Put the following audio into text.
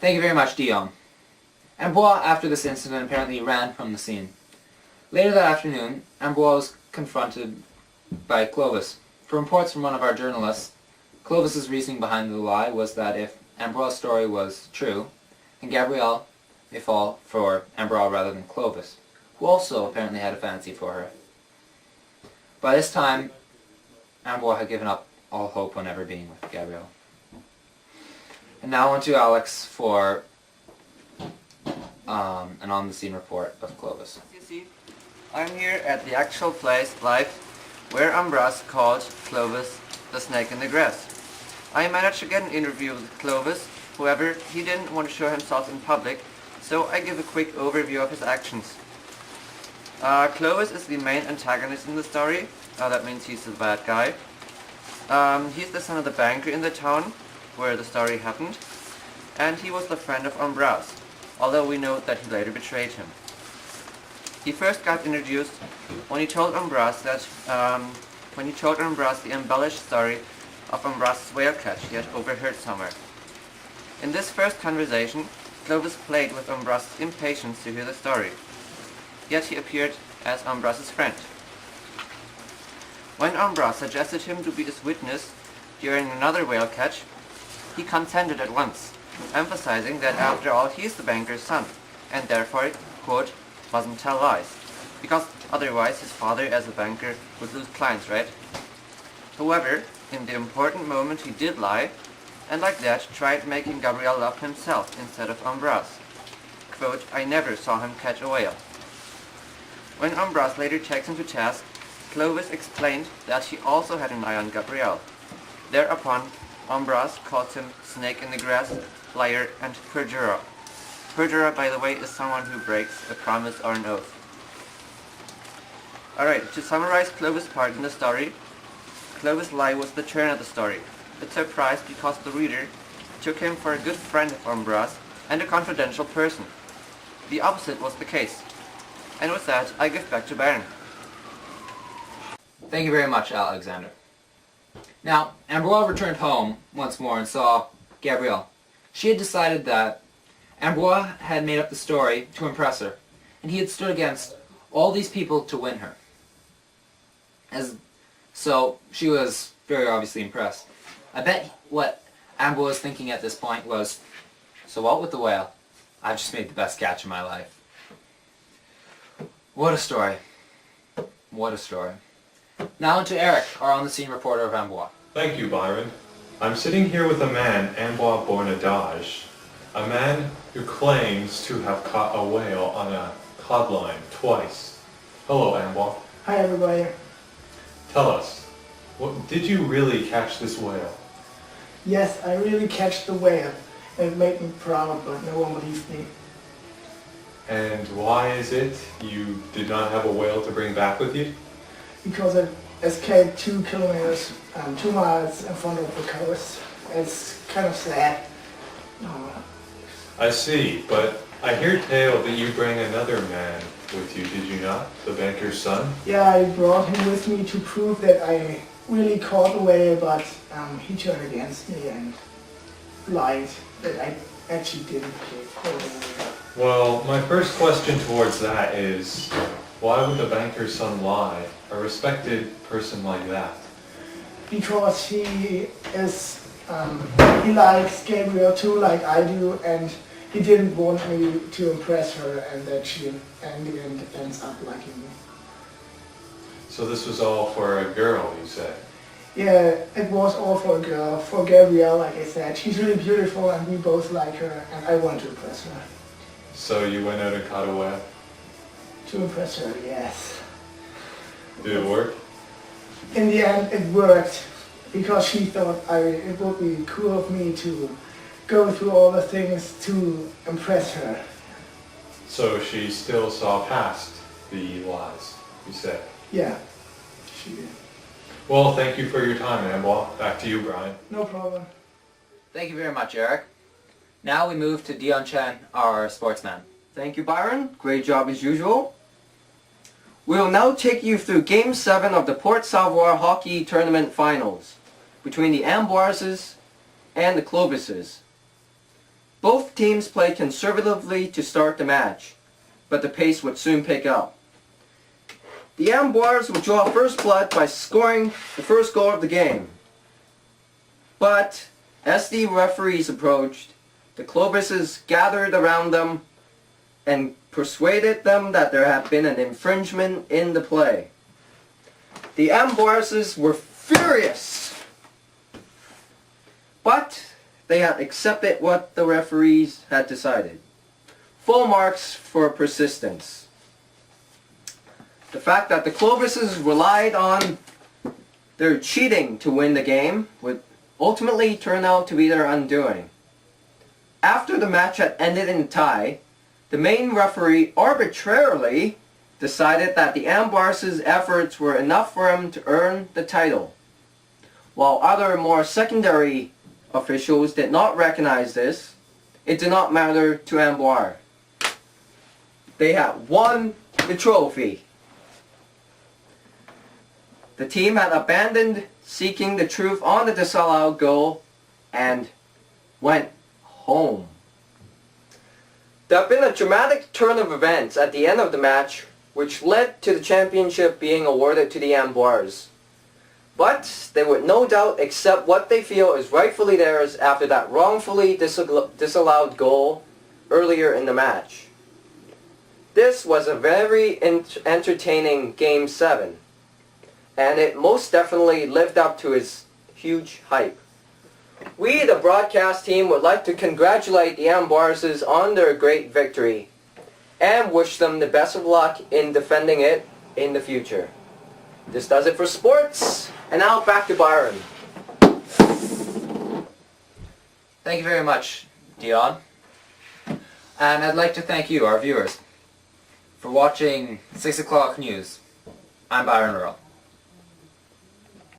Thank you very much, Dion. Amboise, after this incident, apparently ran from the scene. Later that afternoon, Amboise was confronted by Clovis. From reports from one of our journalists, Clovis's reasoning behind the lie was that if Ambroise's story was true, then Gabrielle may fall for Ambroise rather than Clovis, who also apparently had a fancy for her. By this time, Ambroise had given up all hope on ever being with Gabrielle. And now on to Alex for an on-the-scene report of Clovis. As you see, I'm here at the actual place, live, where Ambroise called Clovis the snake in the grass. I managed to get an interview with Clovis, however, he didn't want to show himself in public, so I give a quick overview of his actions. Clovis is the main antagonist in the story. That means he's the bad guy. He's the son of the banker in the town where the story happened, and he was the friend of Ambroise, although we know that he later betrayed him. He first got introduced when he told Ambroise the embellished story of Ambroise's whale catch he had overheard somewhere. In this first conversation, Clovis played with Ambroise's impatience to hear the story, yet he appeared as Ambroise's friend. When Ambroise suggested him to be his witness during another whale catch, he consented at once, emphasizing that after all he is the banker's son, and therefore, quote, mustn't tell lies, because otherwise his father as a banker would lose clients, right? However, in the important moment he did lie, and like that tried making Gabrielle love himself instead of Ambroise. Quote, I never saw him catch a whale. When Ambroise later takes him to task, Clovis explained that he also had an eye on Gabrielle. Thereupon, Ambroise calls him snake in the grass, liar, and perjurer. Perjurer, by the way, is someone who breaks a promise or an oath. Alright, to summarize Clovis' part in the story, Clovis' lie was the turn of the story. It surprised because the reader took him for a good friend of Ambroise and a confidential person. The opposite was the case. And with that, I give back to Baron. Thank you very much, Alexander. Now, Ambroise returned home once more and saw Gabrielle. She had decided that Ambroise had made up the story to impress her, and he had stood against all these people to win her. So she was very obviously impressed. I bet what Ambroise was thinking at this point was, so what with the whale? I've just made the best catch of my life. What a story. What a story. Now on to Eric, our on-the-scene reporter of Amboise. Thank you, Byron. I'm sitting here with a man, Ambroise Bornadage, a man who claims to have caught a whale on a cod line twice. Hello, Ambroise. Hi, everybody. Tell us, did you really catch this whale? Yes, I really catch the whale. It made me proud, but no one believes me. And why is it you did not have a whale to bring back with you? Because it escaped 2 kilometers, 2 miles in front of the coast. It's kind of sad. I see, but I hear tale that you bring another man with you, did you not? The banker's son? Yeah, I brought him with me to prove that I really caught the whale, but he turned against me and lied that I actually didn't catch the whale. Well, my first question towards that is, why would the banker's son lie? A respected person like that. Because he is, he likes Gabrielle too, like I do, and he didn't want me to impress her, and that she, in the end, ends up liking me. So this was all for a girl, you said? Yeah, it was all for a girl, for Gabrielle, like I said. She's really beautiful, and we both like her, and I wanted to impress her. So you went out and caught a whale? To impress her, yes. Did it work? In the end, it worked, because she thought it would be cool of me to go through all the things to impress her. So she still saw past the lies, you said? Yeah, she did. Well, thank you for your time, Ambroise. Back to you, Brian. No problem. Thank you very much, Eric. Now we move to Dion Chen, our sportsman. Thank you, Byron. Great job as usual. We'll now take you through Game 7 of the Port Savoir Hockey Tournament Finals between the Ambroises and the Clovises. Both Both teams played conservatively to start the match, but the pace would soon pick up. The Amboirs would draw first blood by scoring the first goal of the game. But as the referees approached, the Clovises gathered around them and persuaded them that there had been an infringement in the play. The Amboirs were furious, but they had accepted what the referees had decided. Full marks for persistence. The fact that the Clovises relied on their cheating to win the game would ultimately turn out to be their undoing. After the match had ended in a tie, the main referee arbitrarily decided that the Amboirs' efforts were enough for him to earn the title. While other more secondary officials did not recognize this, it did not matter to Amboire. They had won the trophy. The team had abandoned seeking the truth on the disallowed goal and went home. There had been a dramatic turn of events at the end of the match which led to the championship being awarded to the Amboirs. But they would no doubt accept what they feel is rightfully theirs after that wrongfully disallowed goal earlier in the match. This was a very entertaining Game 7, and it most definitely lived up to its huge hype. We, the broadcast team, would like to congratulate the Amboirs on their great victory and wish them the best of luck in defending it in the future. This does it for sports, and now back to Byron. Thank you very much, Dion. And I'd like to thank you, our viewers, for watching 6 o'clock news. I'm Byron Earl.